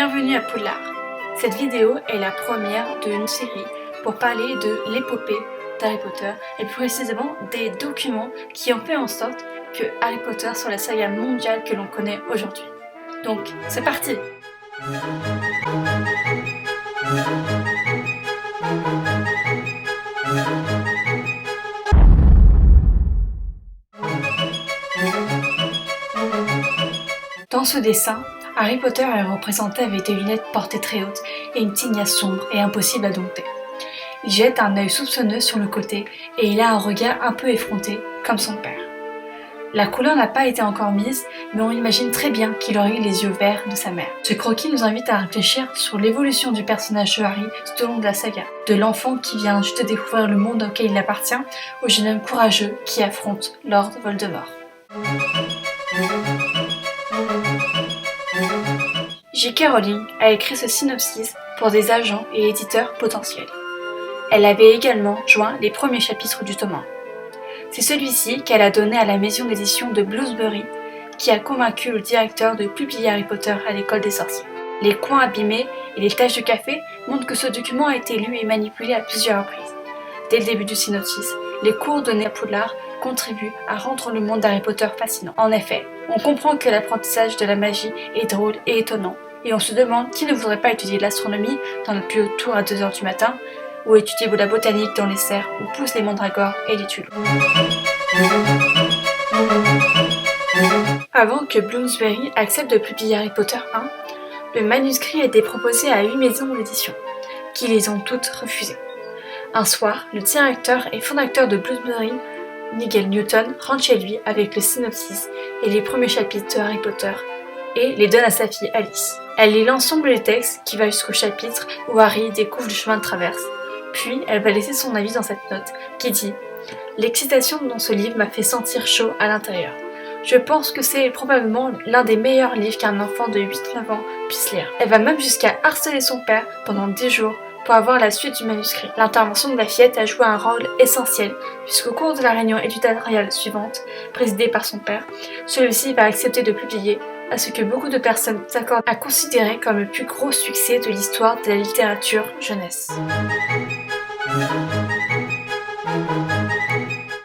Bienvenue à Poudlard. Cette vidéo est la première d'une série pour parler de l'épopée d'Harry Potter et plus précisément des documents qui ont fait en sorte que Harry Potter soit la saga mondiale que l'on connaît aujourd'hui. Donc, c'est parti! Dans ce dessin, Harry Potter est représenté avec des lunettes portées très hautes et une tignasse sombre et impossible à dompter. Il jette un œil soupçonneux sur le côté et il a un regard un peu effronté, comme son père. La couleur n'a pas été encore mise, mais on imagine très bien qu'il aurait eu les yeux verts de sa mère. Ce croquis nous invite à réfléchir sur l'évolution du personnage de Harry tout au long de la saga. De l'enfant qui vient juste de découvrir le monde auquel il appartient, au jeune homme courageux qui affronte Lord Voldemort. J.K. Rowling a écrit ce synopsis pour des agents et éditeurs potentiels. Elle avait également joint les premiers chapitres du tome 1. C'est celui-ci qu'elle a donné à la maison d'édition de Bloomsbury, qui a convaincu le directeur de publier Harry Potter à l'école des sorciers. Les coins abîmés et les taches de café montrent que ce document a été lu et manipulé à plusieurs reprises. Dès le début du synopsis, les cours donnés à Poudlard contribuent à rendre le monde d'Harry Potter fascinant. En effet, on comprend que l'apprentissage de la magie est drôle et étonnant, et on se demande qui ne voudrait pas étudier l'astronomie dans notre plus haute tour à 2h du matin, ou étudier la botanique dans les serres où poussent les mandragores et les tulipes. Avant que Bloomsbury accepte de publier Harry Potter 1, le manuscrit a été proposé à 8 maisons d'édition, qui les ont toutes refusées. Un soir, le directeur et fondateur de Bloomsbury, Nigel Newton, rentre chez lui avec le synopsis et les premiers chapitres de Harry Potter et les donne à sa fille Alice. Elle lit l'ensemble des textes qui va jusqu'au chapitre où Harry découvre le chemin de traverse. Puis, elle va laisser son avis dans cette note qui dit « L'excitation dans ce livre m'a fait sentir chaud à l'intérieur. Je pense que c'est probablement l'un des meilleurs livres qu'un enfant de 8-9 ans puisse lire. » Elle va même jusqu'à harceler son père pendant 10 jours pour avoir la suite du manuscrit. L'intervention de la fillette a joué un rôle essentiel, puisqu'au cours de la réunion éditoriale suivante, présidée par son père, celui-ci va accepter de publier, à ce que beaucoup de personnes s'accordent à considérer comme le plus gros succès de l'histoire de la littérature jeunesse.